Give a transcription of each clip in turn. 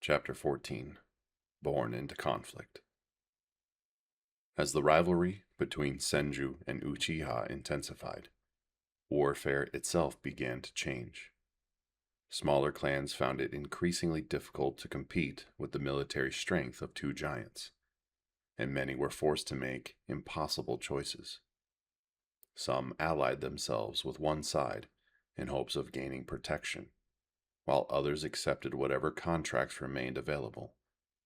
Chapter 14 Born into Conflict. As the rivalry between Senju and Uchiha intensified, warfare itself began to change. Smaller clans found it increasingly difficult to compete with the military strength of two giants, and many were forced to make impossible choices. Some allied themselves with one side in hopes of gaining protection, while others accepted whatever contracts remained available,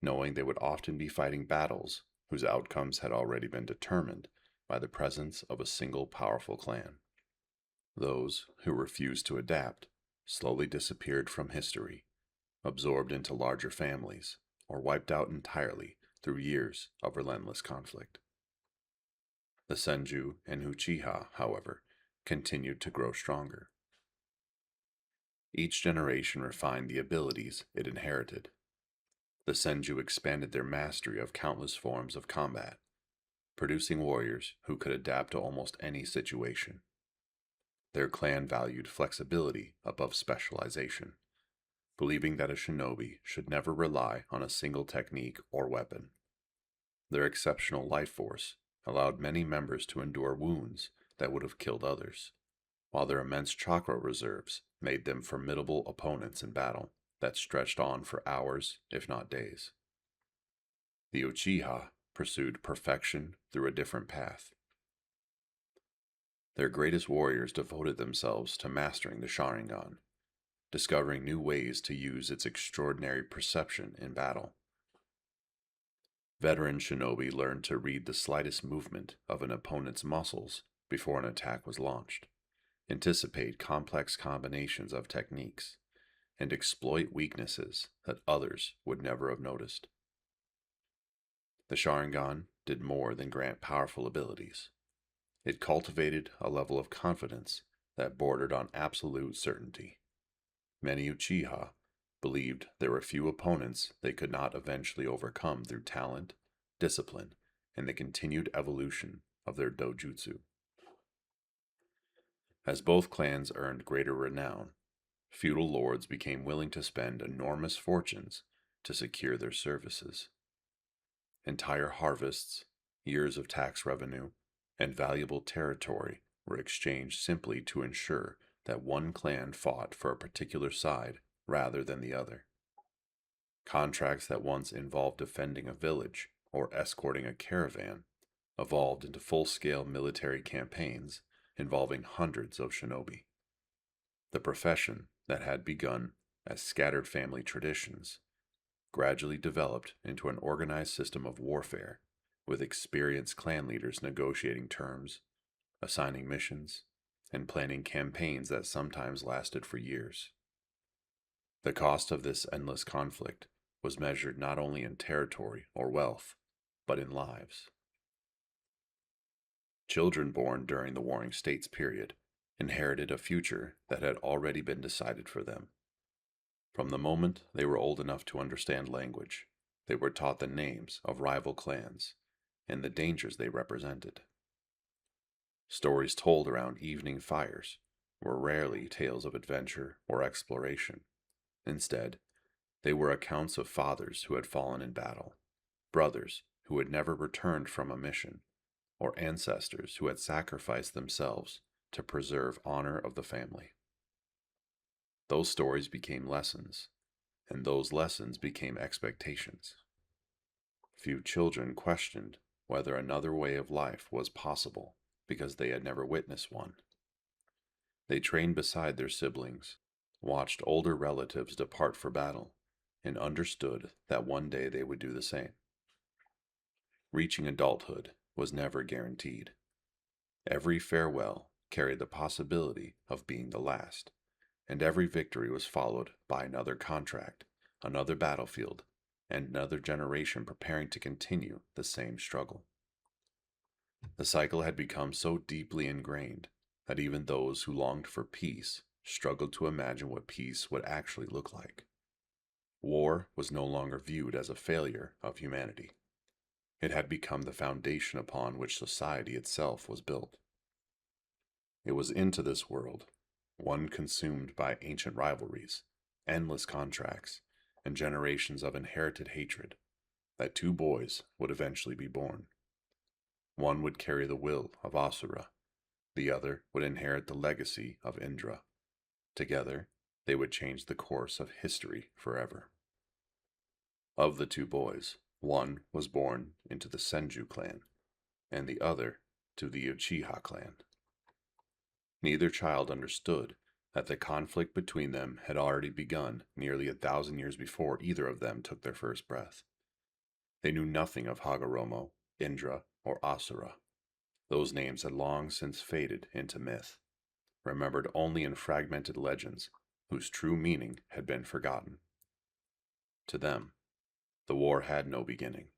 knowing they would often be fighting battles whose outcomes had already been determined by the presence of a single powerful clan. Those who refused to adapt slowly disappeared from history, absorbed into larger families, or wiped out entirely through years of relentless conflict. The Senju and Uchiha, however, continued to grow stronger. Each generation refined the abilities it inherited. The Senju expanded their mastery of countless forms of combat, producing warriors who could adapt to almost any situation. Their clan valued flexibility above specialization, believing that a shinobi should never rely on a single technique or weapon. Their exceptional life force allowed many members to endure wounds that would have killed others, while their immense chakra reserves made them formidable opponents in battle that stretched on for hours, if not days. The Uchiha pursued perfection through a different path. Their greatest warriors devoted themselves to mastering the Sharingan, discovering new ways to use its extraordinary perception in battle. Veteran shinobi learned to read the slightest movement of an opponent's muscles before an attack was launched, anticipate complex combinations of techniques, and exploit weaknesses that others would never have noticed. The Sharingan did more than grant powerful abilities. It cultivated a level of confidence that bordered on absolute certainty. Many Uchiha believed there were few opponents they could not eventually overcome through talent, discipline, and the continued evolution of their dojutsu. As both clans earned greater renown, feudal lords became willing to spend enormous fortunes to secure their services. Entire harvests, years of tax revenue, and valuable territory were exchanged simply to ensure that one clan fought for a particular side rather than the other. Contracts that once involved defending a village or escorting a caravan evolved into full-scale military campaigns involving hundreds of shinobi. The profession that had begun as scattered family traditions gradually developed into an organized system of warfare, with experienced clan leaders negotiating terms, assigning missions, and planning campaigns that sometimes lasted for years. The cost of this endless conflict was measured not only in territory or wealth, but in lives. Children born during the Warring States period inherited a future that had already been decided for them. From the moment they were old enough to understand language, they were taught the names of rival clans and the dangers they represented. Stories told around evening fires were rarely tales of adventure or exploration. Instead, they were accounts of fathers who had fallen in battle, brothers who had never returned from a mission, or ancestors who had sacrificed themselves to preserve honor of the family. Those stories became lessons, and those lessons became expectations. Few children questioned whether another way of life was possible because they had never witnessed one. They trained beside their siblings, watched older relatives depart for battle, and understood that one day they would do the same. Reaching adulthood was never guaranteed. Every farewell carried the possibility of being the last, and every victory was followed by another contract, another battlefield, and another generation preparing to continue the same struggle. The cycle had become so deeply ingrained that even those who longed for peace struggled to imagine what peace would actually look like. War was no longer viewed as a failure of humanity. It had become the foundation upon which society itself was built. It was into this world, one consumed by ancient rivalries, endless contracts, and generations of inherited hatred, that two boys would eventually be born. One would carry the will of Asura, the other would inherit the legacy of Indra. Together, they would change the course of history forever. Of the two boys, one was born into the Senju clan, and the other to the Uchiha clan. Neither child understood that the conflict between them had already begun nearly 1,000 years before either of them took their first breath. They knew nothing of Hagoromo, Indra, or Asura. Those names had long since faded into myth, remembered only in fragmented legends whose true meaning had been forgotten. To them, the war had no beginning.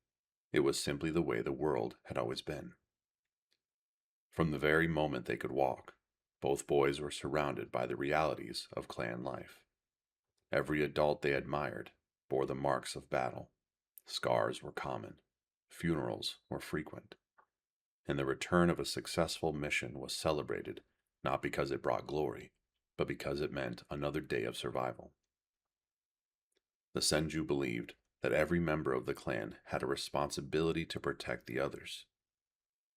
It was simply the way the world had always been. From the very moment they could walk, both boys were surrounded by the realities of clan life. Every adult they admired bore the marks of battle. Scars were common. Funerals were frequent. And the return of a successful mission was celebrated not because it brought glory, but because it meant another day of survival. The Senju believed that every member of the clan had a responsibility to protect the others.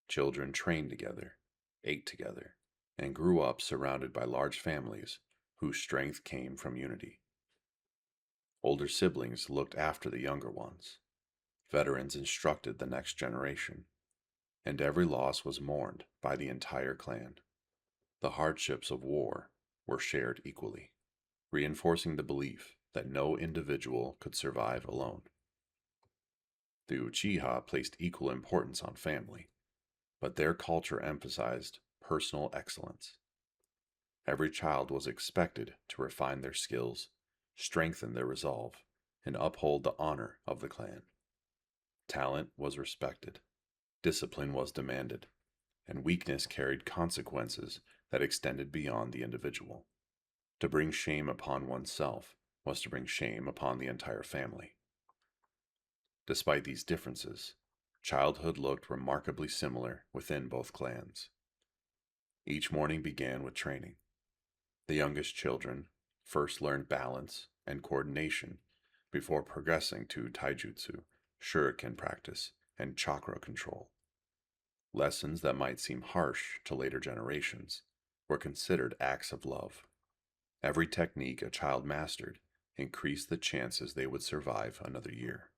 Children trained together, ate together, and grew up surrounded by large families whose strength came from unity. Older siblings looked after the younger ones. Veterans instructed the next generation, and every loss was mourned by the entire clan. The hardships of war were shared equally, reinforcing the belief that no individual could survive alone. The Uchiha placed equal importance on family, but their culture emphasized personal excellence. Every child was expected to refine their skills, strengthen their resolve, and uphold the honor of the clan. Talent was respected, discipline was demanded, and weakness carried consequences that extended beyond the individual. To bring shame upon oneself was to bring shame upon the entire family. Despite these differences, childhood looked remarkably similar within both clans. Each morning began with training. The youngest children first learned balance and coordination before progressing to taijutsu, shuriken practice, and chakra control. Lessons that might seem harsh to later generations were considered acts of love. Every technique a child mastered increased the chances they would survive another year.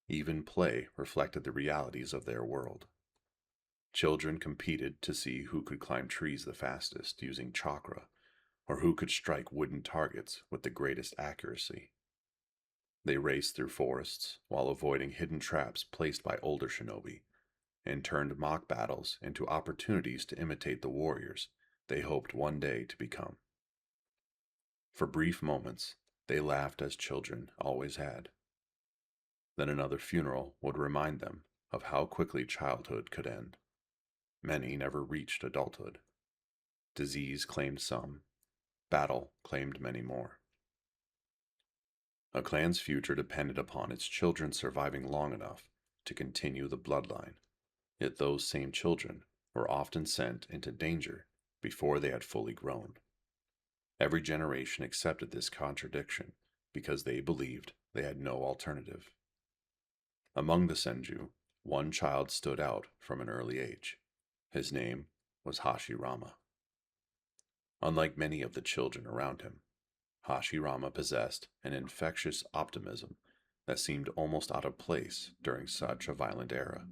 Even play reflected the realities of their world. Children competed to see who could climb trees the fastest using chakra, or who could strike wooden targets with the greatest accuracy. They raced through forests while avoiding hidden traps placed by older shinobi, and turned mock battles into opportunities to imitate the warriors they hoped one day to become. For brief moments, they laughed as children always had. Then another funeral would remind them of how quickly childhood could end. Many never reached adulthood. Disease claimed some, battle claimed many more. A clan's future depended upon its children surviving long enough to continue the bloodline, yet those same children were often sent into danger before they had fully grown. Every generation accepted this contradiction because they believed they had no alternative. Among the Senju, one child stood out from an early age. His name was Hashirama. Unlike many of the children around him, Hashirama possessed an infectious optimism that seemed almost out of place during such a violent era.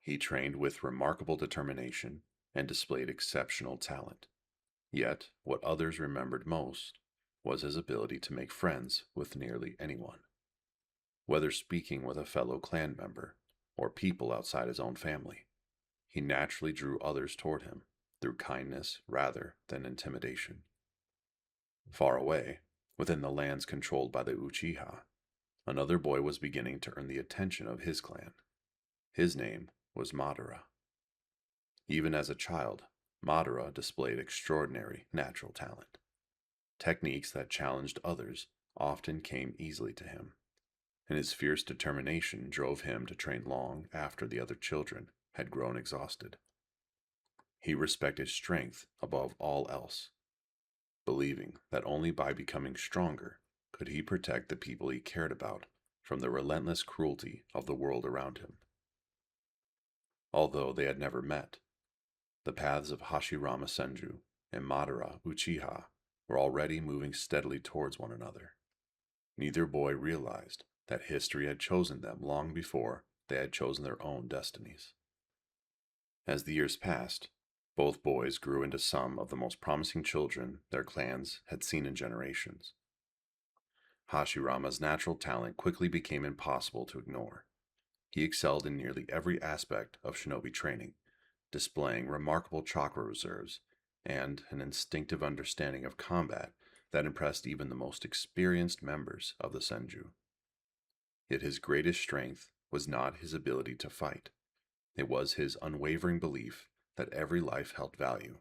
He trained with remarkable determination and displayed exceptional talent. Yet, what others remembered most was his ability to make friends with nearly anyone. Whether speaking with a fellow clan member or people outside his own family, he naturally drew others toward him through kindness rather than intimidation. Far away, within the lands controlled by the Uchiha, another boy was beginning to earn the attention of his clan. His name was Madara. Even as a child, Madara displayed extraordinary natural talent. Techniques that challenged others often came easily to him, and his fierce determination drove him to train long after the other children had grown exhausted. He respected strength above all else, believing that only by becoming stronger could he protect the people he cared about from the relentless cruelty of the world around him. Although they had never met, the paths of Hashirama Senju and Madara Uchiha were already moving steadily towards one another. Neither boy realized that history had chosen them long before they had chosen their own destinies. As the years passed, both boys grew into some of the most promising children their clans had seen in generations. Hashirama's natural talent quickly became impossible to ignore. He excelled in nearly every aspect of shinobi training, displaying remarkable chakra reserves and an instinctive understanding of combat that impressed even the most experienced members of the Senju. Yet his greatest strength was not his ability to fight. It was his unwavering belief that every life held value,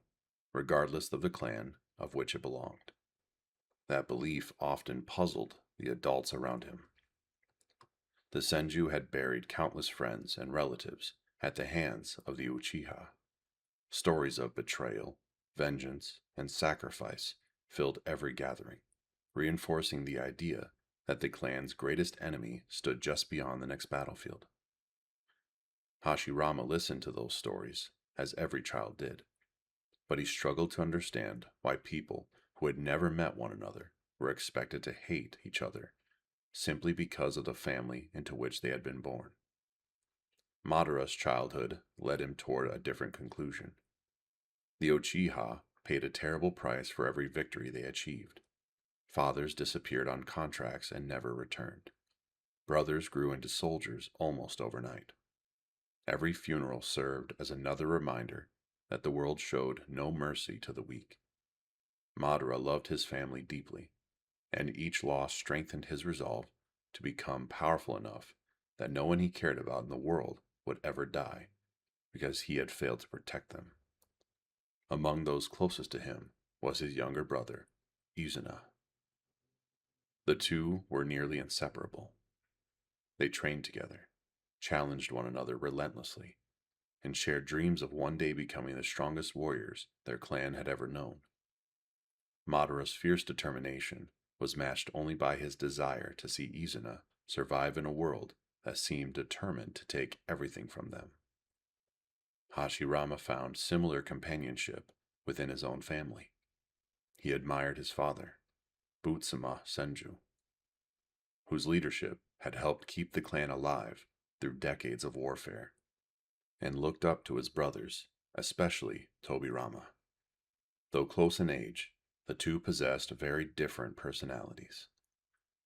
regardless of the clan of which it belonged. That belief often puzzled the adults around him. The Senju had buried countless friends and relatives at the hands of the Uchiha. Stories of betrayal, vengeance, and sacrifice filled every gathering, reinforcing the idea that the clan's greatest enemy stood just beyond the next battlefield. Hashirama listened to those stories, as every child did, but he struggled to understand why people who had never met one another were expected to hate each other simply because of the family into which they had been born. Madara's childhood led him toward a different conclusion. The Uchiha paid a terrible price for every victory they achieved. Fathers disappeared on contracts and never returned. Brothers grew into soldiers almost overnight. Every funeral served as another reminder that the world showed no mercy to the weak. Madara loved his family deeply, and each loss strengthened his resolve to become powerful enough that no one he cared about in the world would ever die, because he had failed to protect them. Among those closest to him was his younger brother, Izuna. The two were nearly inseparable. They trained together, challenged one another relentlessly, and shared dreams of one day becoming the strongest warriors their clan had ever known. Madara's fierce determination was matched only by his desire to see Izuna survive in a world that seemed determined to take everything from them. Hashirama found similar companionship within his own family. He admired his father, Butsuma Senju, whose leadership had helped keep the clan alive through decades of warfare, and looked up to his brothers, especially Tobirama. Though close in age, the two possessed very different personalities.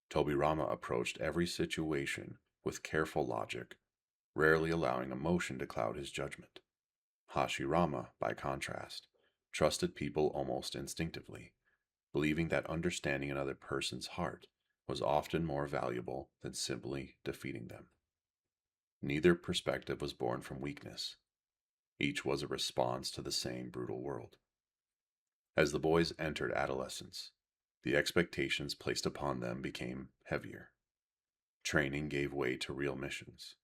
Tobirama approached every situation with careful logic, rarely allowing emotion to cloud his judgment. Hashirama, by contrast, trusted people almost instinctively, believing that understanding another person's heart was often more valuable than simply defeating them. Neither perspective was born from weakness. Each was a response to the same brutal world. As the boys entered adolescence, the expectations placed upon them became heavier. Training gave way to real missions,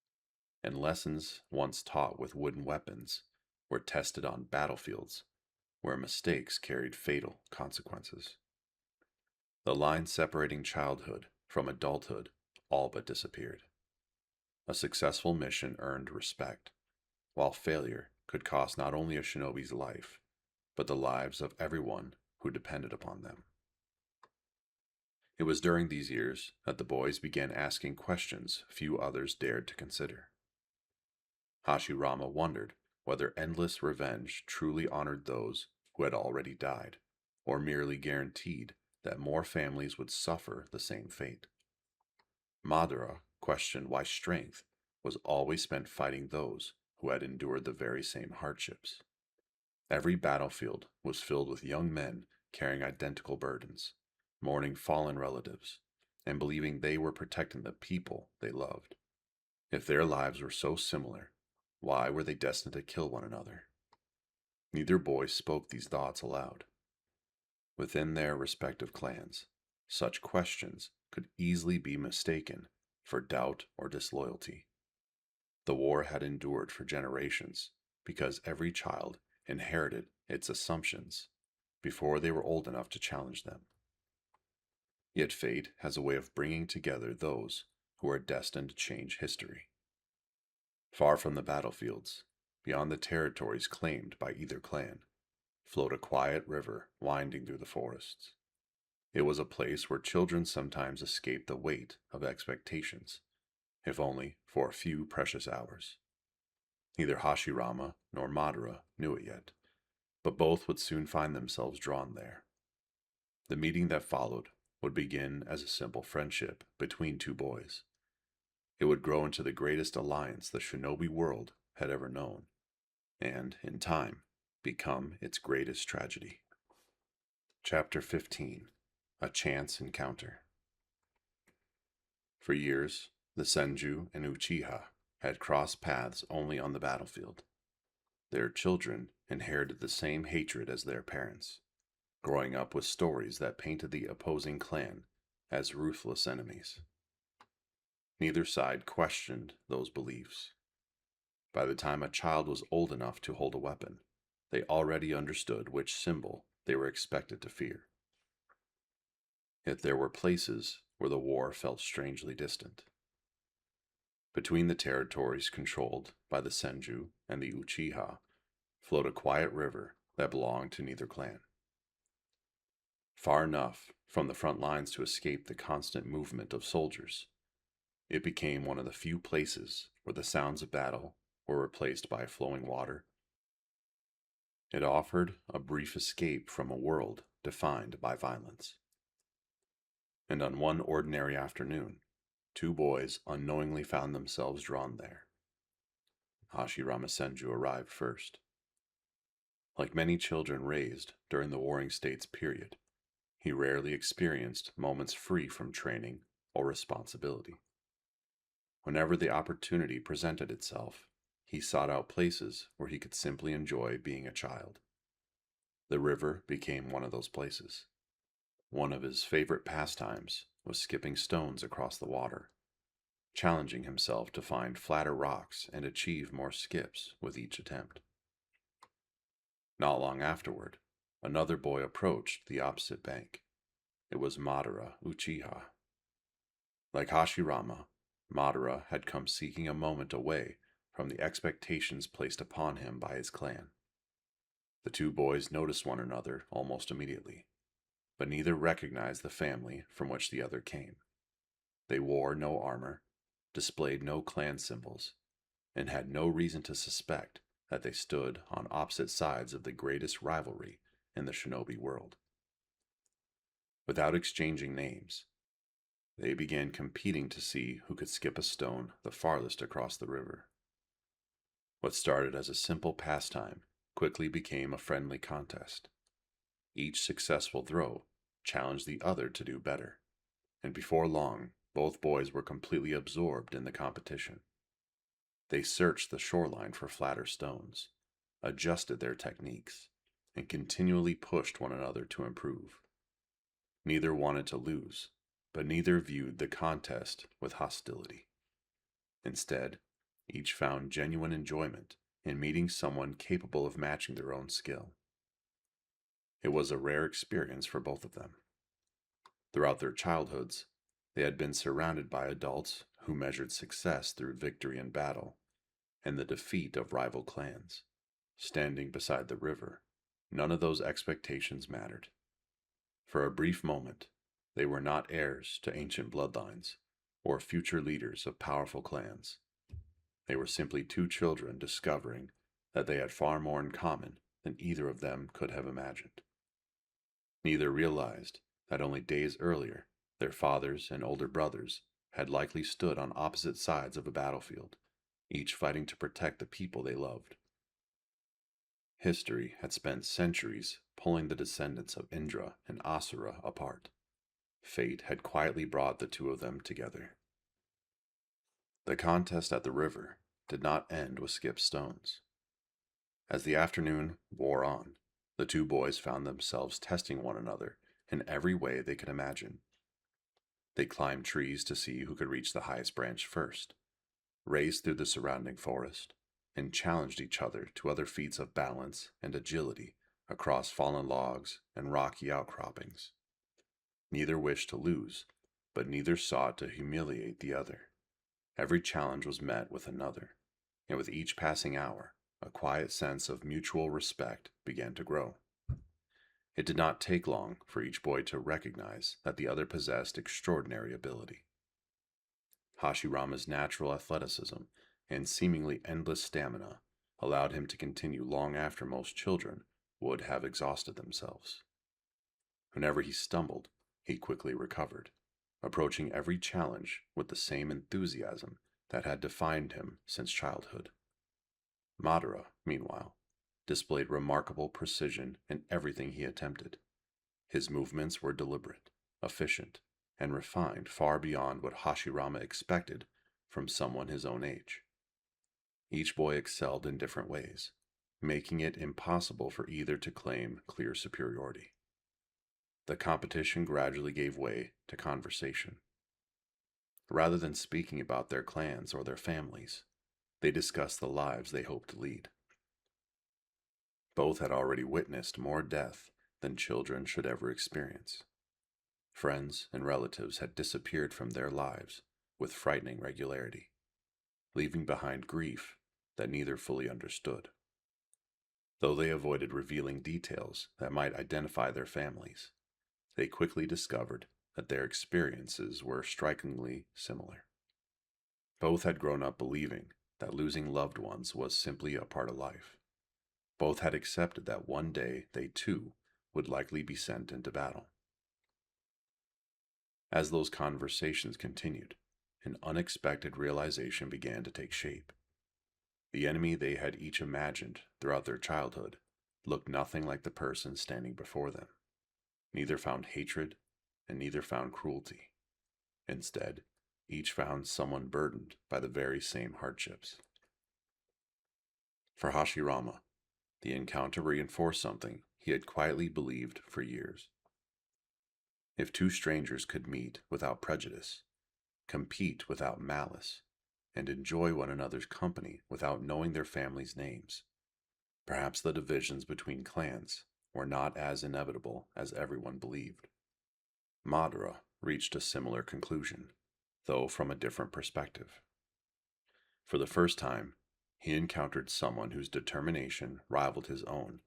and lessons once taught with wooden weapons were tested on battlefields where mistakes carried fatal consequences. The line separating childhood from adulthood all but disappeared. A successful mission earned respect, while failure could cost not only a shinobi's life, but the lives of everyone who depended upon them. It was during these years that the boys began asking questions few others dared to consider. Hashirama wondered whether endless revenge truly honored those who had already died, or merely guaranteed that more families would suffer the same fate. Madara questioned why strength was always spent fighting those who had endured the very same hardships. Every battlefield was filled with young men carrying identical burdens, mourning fallen relatives, and believing they were protecting the people they loved. If their lives were so similar, why were they destined to kill one another? Neither boy spoke these thoughts aloud. Within their respective clans, such questions could easily be mistaken for doubt or disloyalty. The war had endured for generations because every child inherited its assumptions before they were old enough to challenge them. Yet fate has a way of bringing together those who are destined to change history. Far from the battlefields, beyond the territories claimed by either clan, flowed a quiet river winding through the forests. It was a place where children sometimes escaped the weight of expectations, if only for a few precious hours. Neither Hashirama nor Madara knew it yet, but both would soon find themselves drawn there. The meeting that followed would begin as a simple friendship between two boys. It would grow into the greatest alliance the Shinobi world had ever known, and, in time, become its greatest tragedy. Chapter 15: A Chance Encounter. For years, the Senju and Uchiha had crossed paths only on the battlefield. Their children inherited the same hatred as their parents, growing up with stories that painted the opposing clan as ruthless enemies. Neither side questioned those beliefs. By the time a child was old enough to hold a weapon, they already understood which symbol they were expected to fear. Yet there were places where the war felt strangely distant. Between the territories controlled by the Senju and the Uchiha flowed a quiet river that belonged to neither clan. Far enough from the front lines to escape the constant movement of soldiers, it became one of the few places where the sounds of battle were replaced by flowing water. It offered a brief escape from a world defined by violence. And on one ordinary afternoon, two boys unknowingly found themselves drawn there. Hashirama Senju arrived first. Like many children raised during the Warring States period, he rarely experienced moments free from training or responsibility. Whenever the opportunity presented itself, he sought out places where he could simply enjoy being a child. The river became one of those places. One of his favorite pastimes was skipping stones across the water, challenging himself to find flatter rocks and achieve more skips with each attempt. Not long afterward, another boy approached the opposite bank. It was Madara Uchiha. Like Hashirama, Madara had come seeking a moment away from the expectations placed upon him by his clan. The two boys noticed one another almost immediately, but neither recognized the family from which the other came. They wore no armor, displayed no clan symbols, and had no reason to suspect that they stood on opposite sides of the greatest rivalry in the Shinobi world. Without exchanging names, they began competing to see who could skip a stone the farthest across the river. What started as a simple pastime quickly became a friendly contest. Each successful throw challenged the other to do better, and before long, both boys were completely absorbed in the competition. They searched the shoreline for flatter stones, adjusted their techniques, and continually pushed one another to improve. Neither wanted to lose, but neither viewed the contest with hostility. Instead, each found genuine enjoyment in meeting someone capable of matching their own skill. It was a rare experience for both of them. Throughout their childhoods, they had been surrounded by adults who measured success through victory in battle and the defeat of rival clans. Standing beside the river, none of those expectations mattered. For a brief moment, they were not heirs to ancient bloodlines or future leaders of powerful clans. They were simply two children discovering that they had far more in common than either of them could have imagined. Neither realized that only days earlier, their fathers and older brothers had likely stood on opposite sides of a battlefield, each fighting to protect the people they loved. History had spent centuries pulling the descendants of Indra and Asura apart. Fate had quietly brought the two of them together. The contest at the river did not end with skipped stones. As the afternoon wore on, the two boys found themselves testing one another in every way they could imagine. They climbed trees to see who could reach the highest branch first, raced through the surrounding forest, and challenged each other to other feats of balance and agility across fallen logs and rocky outcroppings. Neither wished to lose, but neither sought to humiliate the other. Every challenge was met with another, and with each passing hour, a quiet sense of mutual respect began to grow. It did not take long for each boy to recognize that the other possessed extraordinary ability. Hashirama's natural athleticism and seemingly endless stamina allowed him to continue long after most children would have exhausted themselves. Whenever he stumbled, he quickly recovered, approaching every challenge with the same enthusiasm that had defined him since childhood. Madara, meanwhile, displayed remarkable precision in everything he attempted. His movements were deliberate, efficient, and refined far beyond what Hashirama expected from someone his own age. Each boy excelled in different ways, making it impossible for either to claim clear superiority. The competition gradually gave way to conversation. Rather than speaking about their clans or their families, they discussed the lives they hoped to lead. Both had already witnessed more death than children should ever experience. Friends and relatives had disappeared from their lives with frightening regularity, leaving behind grief that neither fully understood. Though they avoided revealing details that might identify their families, they quickly discovered that their experiences were strikingly similar. Both had grown up believing that losing loved ones was simply a part of life. Both had accepted that one day they too would likely be sent into battle. As those conversations continued, an unexpected realization began to take shape. The enemy they had each imagined throughout their childhood looked nothing like the person standing before them. Neither found hatred, and neither found cruelty. Instead, each found someone burdened by the very same hardships. For Hashirama, the encounter reinforced something he had quietly believed for years. If two strangers could meet without prejudice, compete without malice, and enjoy one another's company without knowing their families' names, perhaps the divisions between clans were not as inevitable as everyone believed. Madara reached a similar conclusion, though from a different perspective. For the first time, he encountered someone whose determination rivaled his own,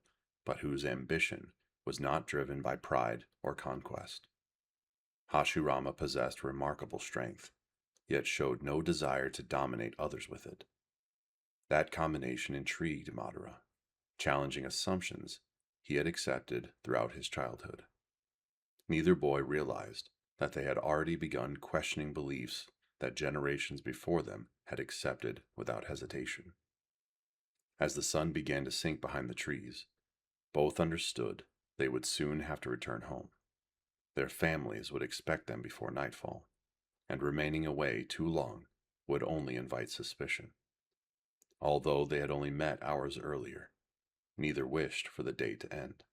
but whose ambition was not driven by pride or conquest. Hashirama possessed remarkable strength, yet showed no desire to dominate others with it. That combination intrigued Madara, challenging assumptions he had accepted throughout his childhood. Neither boy realized that they had already begun questioning beliefs that generations before them had accepted without hesitation. As the sun began to sink behind the trees, both understood they would soon have to return home. Their families would expect them before nightfall, and remaining away too long would only invite suspicion. Although they had only met hours earlier, neither wished for the day to end.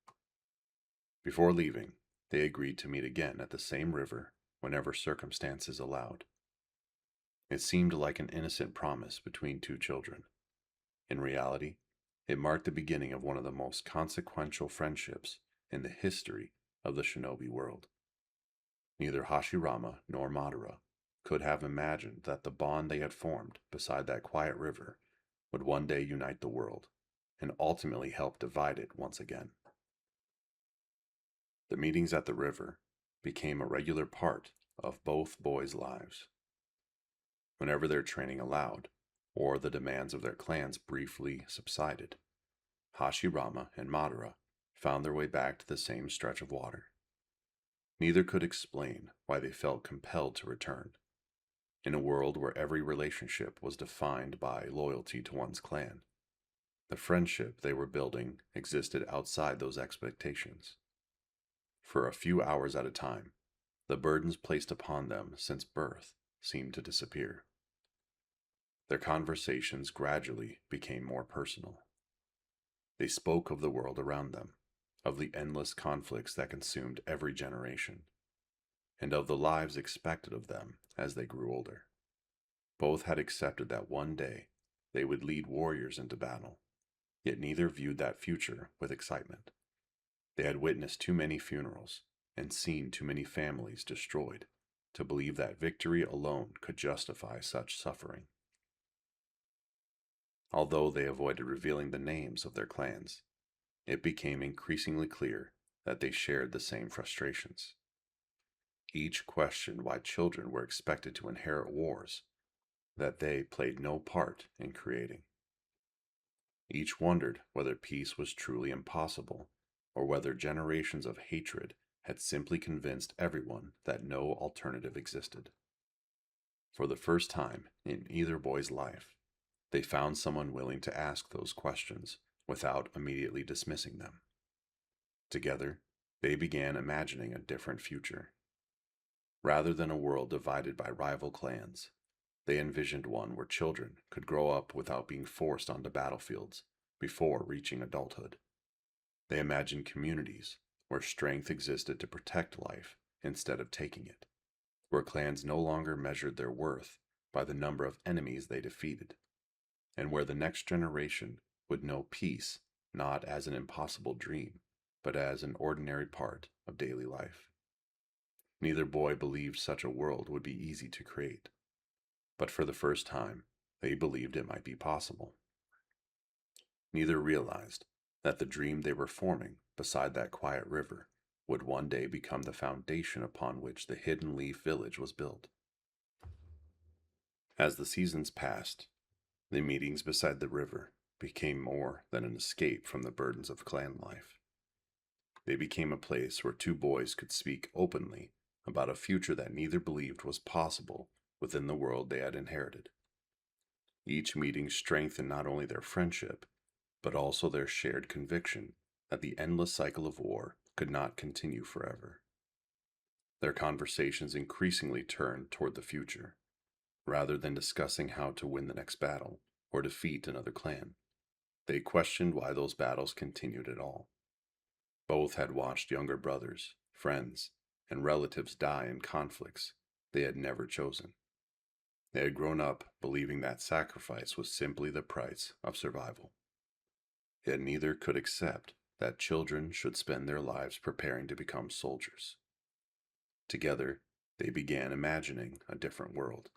Before leaving, they agreed to meet again at the same river whenever circumstances allowed. It seemed like an innocent promise between two children. In reality, it marked the beginning of one of the most consequential friendships in the history of the Shinobi world. Neither Hashirama nor Madara could have imagined that the bond they had formed beside that quiet river would one day unite the world and ultimately help divide it once again. The meetings at the river became a regular part of both boys' lives. Whenever their training allowed, or the demands of their clans briefly subsided, Hashirama and Madara found their way back to the same stretch of water. Neither could explain why they felt compelled to return. In a world where every relationship was defined by loyalty to one's clan, the friendship they were building existed outside those expectations. For a few hours at a time, the burdens placed upon them since birth seemed to disappear. Their conversations gradually became more personal. They spoke of the world around them, of the endless conflicts that consumed every generation, and of the lives expected of them as they grew older. Both had accepted that one day they would lead warriors into battle, yet neither viewed that future with excitement. They had witnessed too many funerals, and seen too many families destroyed to believe that victory alone could justify such suffering. Although they avoided revealing the names of their clans, it became increasingly clear that they shared the same frustrations. Each questioned why children were expected to inherit wars that they played no part in creating. Each wondered whether peace was truly impossible, or whether generations of hatred had simply convinced everyone that no alternative existed. For the first time in either boy's life, they found someone willing to ask those questions without immediately dismissing them. Together, they began imagining a different future. Rather than a world divided by rival clans, they envisioned one where children could grow up without being forced onto battlefields before reaching adulthood. They imagined communities where strength existed to protect life instead of taking it, where clans no longer measured their worth by the number of enemies they defeated, and where the next generation would know peace not as an impossible dream, but as an ordinary part of daily life. Neither boy believed such a world would be easy to create, but for the first time, they believed it might be possible. Neither realized that the dream they were forming beside that quiet river would one day become the foundation upon which the Hidden Leaf Village was built. As the seasons passed, the meetings beside the river became more than an escape from the burdens of clan life. They became a place where two boys could speak openly about a future that neither believed was possible within the world they had inherited. Each meeting strengthened not only their friendship, but also their shared conviction that the endless cycle of war could not continue forever. Their conversations increasingly turned toward the future, rather than discussing how to win the next battle or defeat another clan. They questioned why those battles continued at all. Both had watched younger brothers, friends, and relatives die in conflicts they had never chosen. They had grown up believing that sacrifice was simply the price of survival. Yet neither could accept that children should spend their lives preparing to become soldiers. Together, they began imagining a different world.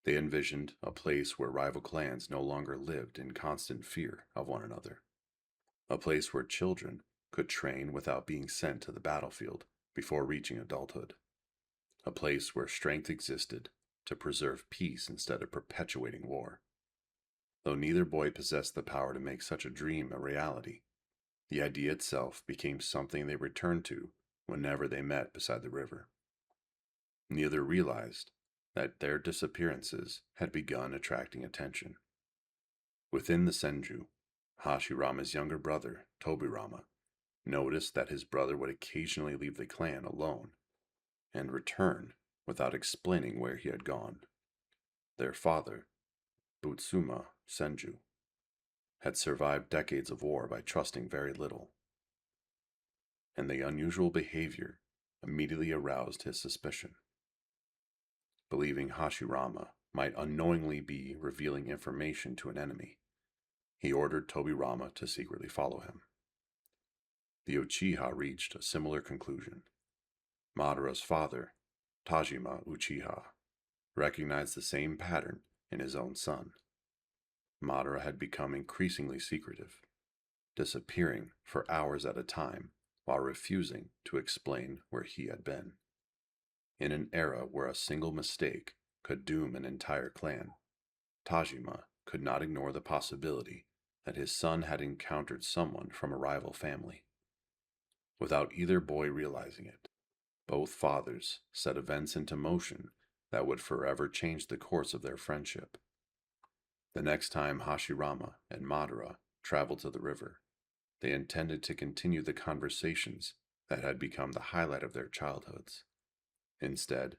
They envisioned a place where rival clans no longer lived in constant fear of one another. A place where children could train without being sent to the battlefield before reaching adulthood. A place where strength existed to preserve peace instead of perpetuating war. Though neither boy possessed the power to make such a dream a reality, the idea itself became something they returned to whenever they met beside the river. Neither realized that their disappearances had begun attracting attention. Within the Senju, Hashirama's younger brother, Tobirama, noticed that his brother would occasionally leave the clan alone and return without explaining where he had gone. Their father, Butsuma Senju, had survived decades of war by trusting very little, and the unusual behavior immediately aroused his suspicion. Believing Hashirama might unknowingly be revealing information to an enemy, he ordered Tobirama to secretly follow him. The Uchiha reached a similar conclusion. Madara's father, Tajima Uchiha, recognized the same pattern in his own son. Madara had become increasingly secretive, disappearing for hours at a time while refusing to explain where he had been. In an era where a single mistake could doom an entire clan, Tajima could not ignore the possibility that his son had encountered someone from a rival family. Without either boy realizing it, both fathers set events into motion that would forever change the course of their friendship. The next time Hashirama and Madara traveled to the river, they intended to continue the conversations that had become the highlight of their childhoods. Instead,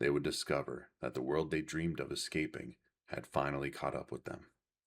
they would discover that the world they dreamed of escaping had finally caught up with them.